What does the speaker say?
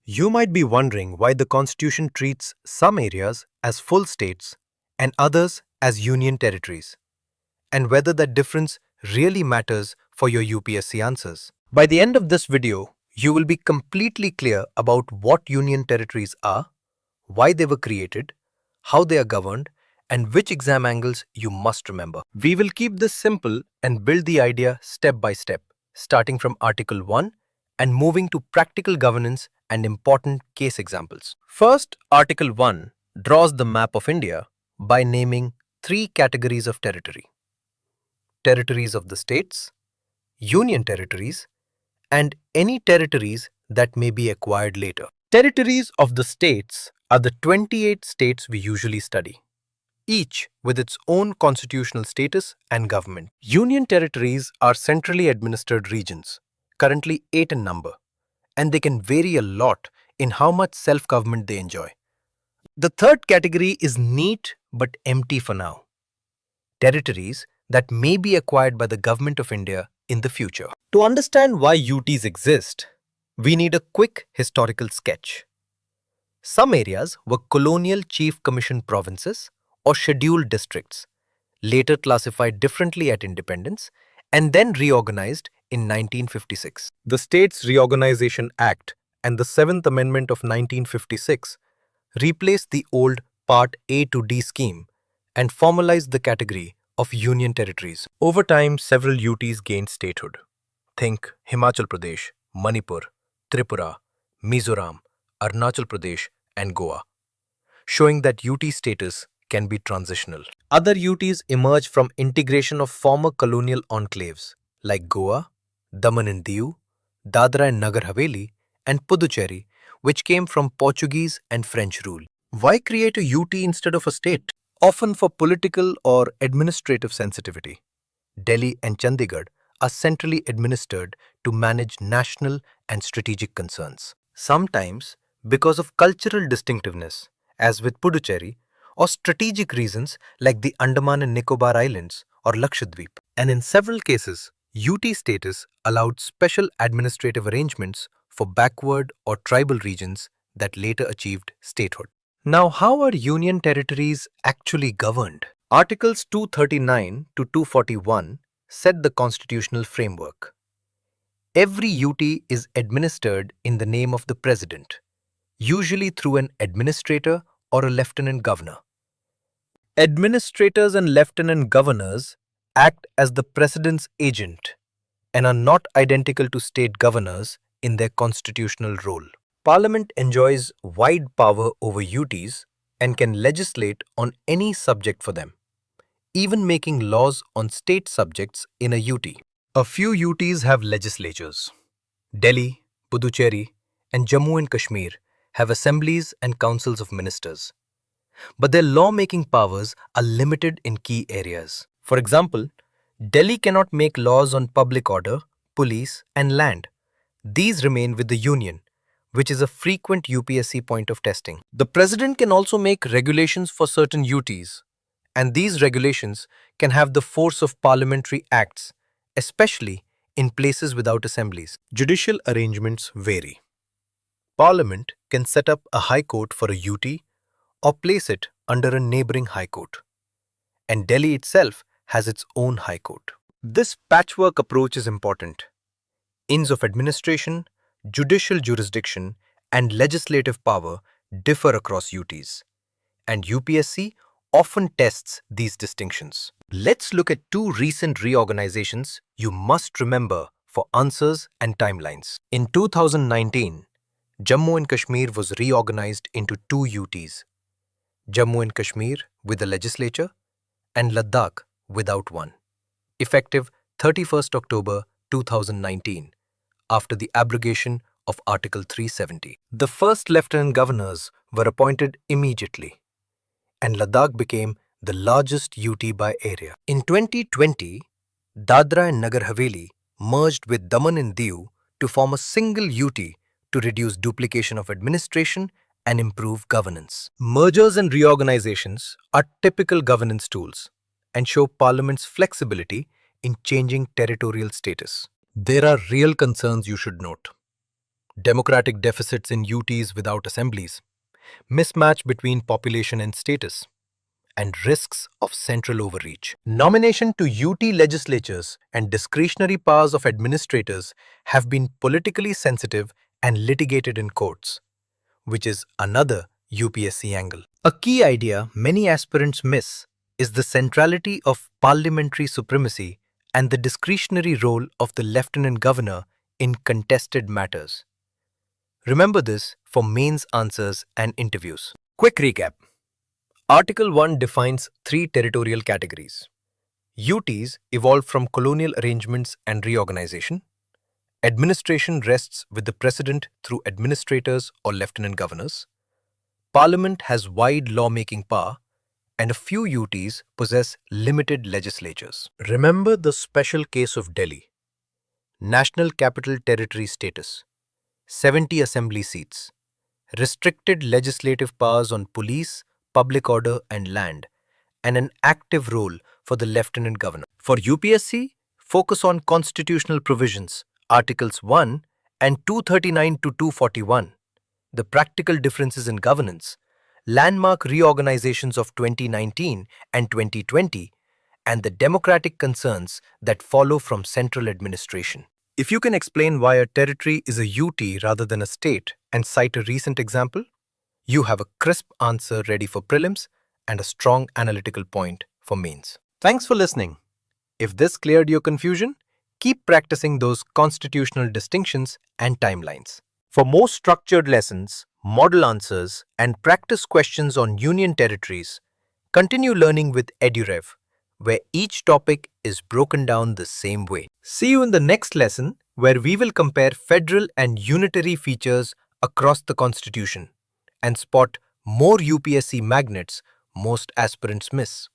You might be wondering why the Constitution treats some areas as full states and others as union territories, and whether that difference really matters for your UPSC answers. By the end of this video, you will be completely clear about what union territories are, why they were created, how they are governed, and which exam angles you must remember. We will keep this simple and build the idea step by step, starting from Article 1 and moving to practical governance and important case examples. First, Article 1 draws the map of India by naming three categories of territory: territories of the states, union territories, and any territories that may be acquired later. Territories of the states are the 28 states we usually study, each with its own constitutional status and government. Union territories are centrally administered regions, currently 8 in number, and they can vary a lot in how much self-government they enjoy. The third category is neat but empty for now: territories that may be acquired by the Government of India in the future. To understand why UTs exist, we need a quick historical sketch. Some areas were colonial chief commission provinces or scheduled districts, later classified differently at independence and then reorganized in 1956. The States Reorganization Act and the 7th Amendment of 1956 replaced the old Part A to D scheme and formalized the category of union territories. Over time, several UTs gained statehood. Think Himachal Pradesh, Manipur, Tripura, Mizoram, Arunachal Pradesh, and Goa, showing that UT status can be transitional. Other UTs emerged from integration of former colonial enclaves like Goa, Daman and Diu, Dadra and Nagar Haveli, and Puducherry, which came from Portuguese and French rule. Why create a UT instead of a state? Often for political or administrative sensitivity. Delhi and Chandigarh are centrally administered to manage national and strategic concerns. Sometimes because of cultural distinctiveness, as with Puducherry, or strategic reasons like the Andaman and Nicobar Islands or Lakshadweep. And in several cases, UT status allowed special administrative arrangements for backward or tribal regions that later achieved statehood. Now, how are union territories actually governed? Articles 239 to 241 set the constitutional framework. Every UT is administered in the name of the president, usually through an administrator or a lieutenant governor. Administrators and lieutenant governors act as the president's agent and are not identical to state governors in their constitutional role. Parliament enjoys wide power over UTs and can legislate on any subject for them, even making laws on state subjects in a UT. A few UTs have legislatures. Delhi, Puducherry, and Jammu and Kashmir have assemblies and councils of ministers, but their lawmaking powers are limited in key areas. For example, Delhi cannot make laws on public order, police, and land. These remain with the union, which is a frequent UPSC point of testing. The president can also make regulations for certain UTs, and these regulations can have the force of parliamentary acts, especially in places without assemblies. Judicial arrangements vary. Parliament can set up a high court for a UT or place it under a neighboring high court, and Delhi itself has its own high court. This patchwork approach is important. Ends of administration, judicial jurisdiction, and legislative power differ across UTs, and UPSC often tests these distinctions. Let's look at two recent reorganizations you must remember for answers and timelines. In 2019, Jammu and Kashmir was reorganized into two UTs, Jammu and Kashmir with a legislature and Ladakh without one, effective 31st October 2019, after the abrogation of Article 370. The first lieutenant governors were appointed immediately, and Ladakh became the largest UT by area. In 2020, Dadra and Nagar Haveli merged with Daman and Diu to form a single UT to reduce duplication of administration and improve governance. Mergers and reorganizations are typical governance tools and show Parliament's flexibility in changing territorial status. There are real concerns you should note. democratic deficits in UTs without assemblies, mismatch between population and status, and risks of central overreach. Nomination to UT legislatures and discretionary powers of administrators have been politically sensitive and litigated in courts, which is another UPSC angle. A key idea many aspirants miss is the centrality of parliamentary supremacy and the discretionary role of the lieutenant governor in contested matters. Remember this for mains answers and interviews. Quick recap. Article 1 defines three territorial categories. UTs evolved from colonial arrangements and reorganization. Administration rests with the president through administrators or lieutenant governors. Parliament has wide lawmaking power, and a few UTs possess limited legislatures. Remember the special case of Delhi. National Capital Territory status, 70 assembly seats, restricted legislative powers on police, public order and land, and an active role for the lieutenant governor. For UPSC, focus on constitutional provisions, Articles 1 and 239 to 241, the practical differences in governance, landmark reorganizations of 2019 and 2020, and the democratic concerns that follow from central administration. If you can explain why a territory is a UT rather than a state and cite a recent example, you have a crisp answer ready for prelims and a strong analytical point for mains. Thanks for listening. If this cleared your confusion, keep practicing those constitutional distinctions and timelines. For more structured lessons, model answers, and practice questions on union territories, continue learning with EduRev, where each topic is broken down the same way. See you in the next lesson, where we will compare federal and unitary features across the Constitution and spot more UPSC magnets most aspirants miss.